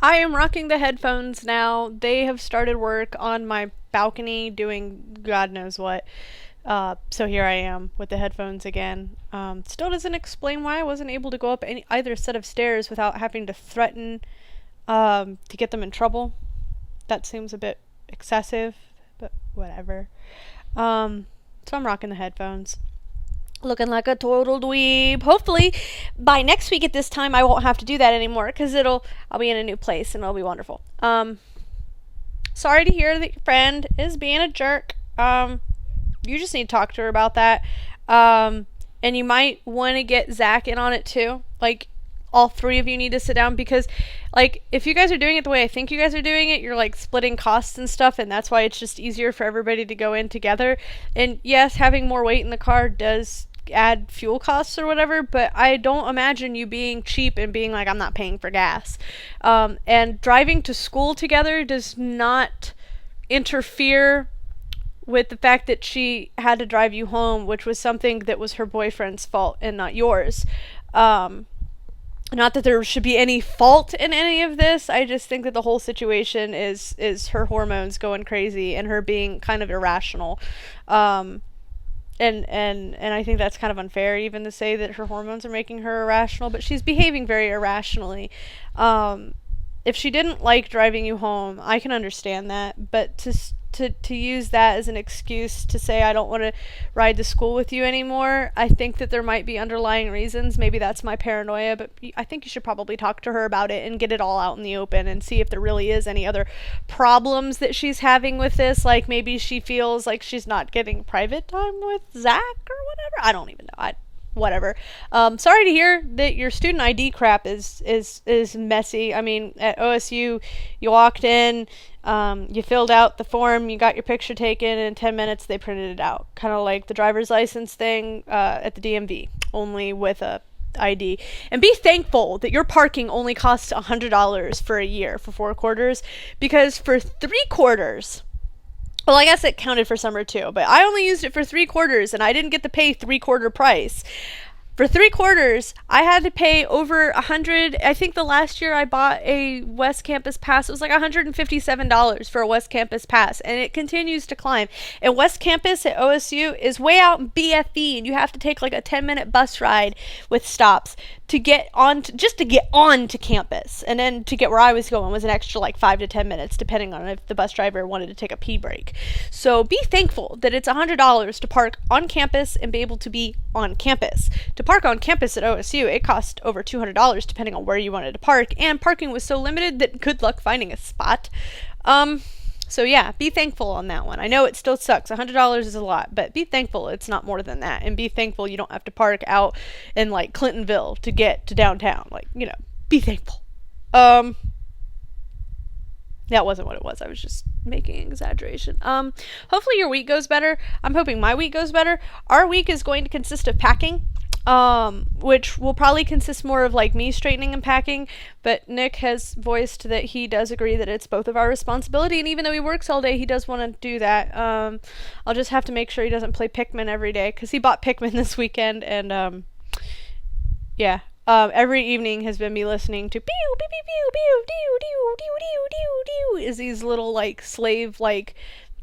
I am rocking the headphones now. They have started work on my balcony doing God knows what. So here I am with the headphones again. Still doesn't explain why I wasn't able to go up either set of stairs without having to threaten to get them in trouble. That seems a bit excessive, but whatever. So I'm rocking the headphones. Looking like a total dweeb. Hopefully, by next week at this time, I won't have to do that anymore because I'll be in a new place and it'll be wonderful. Sorry to hear that your friend is being a jerk. You just need to talk to her about that. And you might want to get Zach in on it too. Like, all three of you need to sit down because, like, if you guys are doing it the way I think you guys are doing it, you're like splitting costs and stuff, and that's why it's just easier for everybody to go in together. And yes, having more weight in the car does add fuel costs or whatever, but I don't imagine you being cheap and being like, I'm not paying for gas. And driving to school together does not interfere with the fact that she had to drive you home, which was something that was her boyfriend's fault and not yours. Not that there should be any fault in any of this. I just think that the whole situation is her hormones going crazy and her being kind of irrational. And I think that's kind of unfair even to say that her hormones are making her irrational, but she's behaving very irrationally. If she didn't like driving you home, I can understand that, but to use that as an excuse to say I don't want to ride to school with you anymore, I think that there might be underlying reasons. Maybe that's my paranoia, but I think you should probably talk to her about it and get it all out in the open and see if there really is any other problems that she's having with this. Like maybe she feels like she's not getting private time with Zach or whatever. I don't even know. Whatever. Sorry to hear that your student ID crap is messy. I mean, at OSU, you walked in, you filled out the form, you got your picture taken, and in 10 minutes they printed it out. Kind of like the driver's license thing at the DMV, only with a ID. And be thankful that your parking only costs $100 for a year for 4 quarters, because for 3 quarters, well, I guess it counted for summer too, but I only used it for 3 quarters and I didn't get to pay 3-quarter price. For 3 quarters, I had to pay over $100. I think the last year I bought a West Campus pass, it was like $157 for a West Campus pass, and it continues to climb. And West Campus at OSU is way out in BFE, and you have to take like a 10-minute bus ride with stops to get on just to get on to campus, and then to get where I was going was an extra like 5 to 10 minutes depending on if the bus driver wanted to take a pee break. So be thankful that it's $100 to park on campus and be able to be on campus. To park on campus at OSU, it cost over $200 depending on where you wanted to park, and parking was so limited that good luck finding a spot. So yeah, be thankful on that one. I know it still sucks. $100 is a lot, but be thankful it's not more than that. And be thankful you don't have to park out in like Clintonville to get to downtown. Like, you know, be thankful. That wasn't what it was. I was just making an exaggeration. Hopefully your week goes better. I'm hoping my week goes better. Our week is going to consist of packing. Which will probably consist more of like me straightening and packing, but Nick has voiced that he does agree that it's both of our responsibility, and even though he works all day, he does want to do that. I'll just have to make sure he doesn't play Pikmin every day, because he bought Pikmin this weekend, and yeah. Every evening has been me listening to pew pew pew pew pew pew pew pew pew pew pew as these little like slave like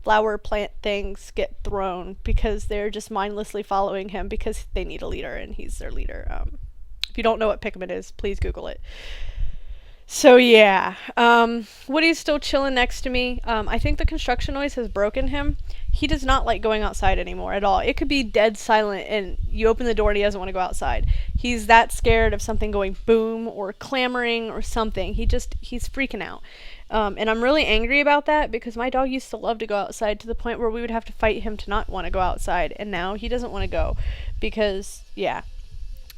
flower plant things get thrown because they're just mindlessly following him because they need a leader and he's their leader. If you don't know what Pikmin is, please Google it. So yeah, Woody's still chilling next to me. I think the construction noise has broken him. He does not like going outside anymore at all. It could be dead silent and you open the door and he doesn't want to go outside. He's that scared of something going boom or clamoring or something. He's freaking out. And I'm really angry about that because my dog used to love to go outside to the point where we would have to fight him to not want to go outside. And now he doesn't want to go because, yeah,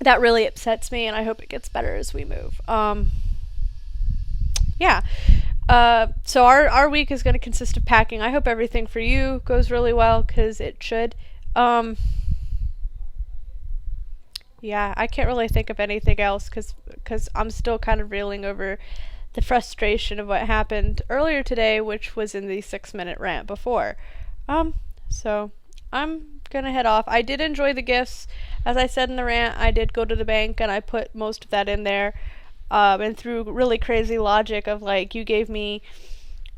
that really upsets me, and I hope it gets better as we move. Yeah. So our week is going to consist of packing. I hope everything for you goes really well, because it should. Yeah, I can't really think of anything else because I'm still kind of reeling over the frustration of what happened earlier today, which was in the 6-minute rant before. So I'm gonna head off. I did enjoy the gifts. As I said in the rant, I did go to the bank and I put most of that in there. and through really crazy logic of like, you gave me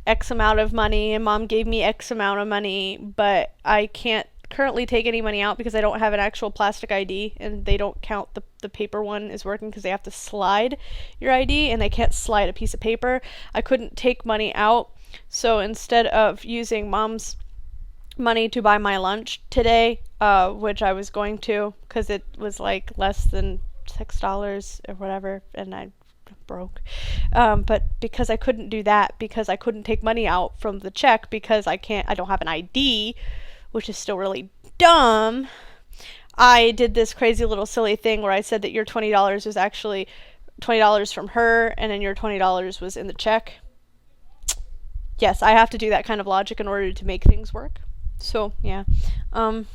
X amount of money and mom gave me X amount of money, but I can't currently take any money out because I don't have an actual plastic ID, and they don't count the paper one is working because they have to slide your ID and they can't slide a piece of paper. I couldn't take money out, so instead of using mom's money to buy my lunch today, which I was going to because it was like less than $6 or whatever, and I broke. But because I couldn't do that, because I couldn't take money out from the check because I don't have an ID, which is still really dumb, I did this crazy little silly thing where I said that your $20 was actually $20 from her, and then your $20 was in the check. Yes, I have to do that kind of logic in order to make things work. So, yeah. Um,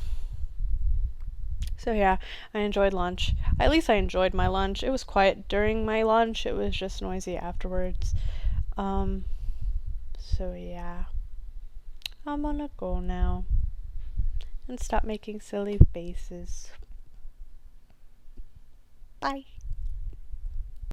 so yeah, I enjoyed lunch. At least I enjoyed my lunch. It was quiet during my lunch. It was just noisy afterwards. Um, so yeah. I'm gonna go now and stop making silly faces. Bye.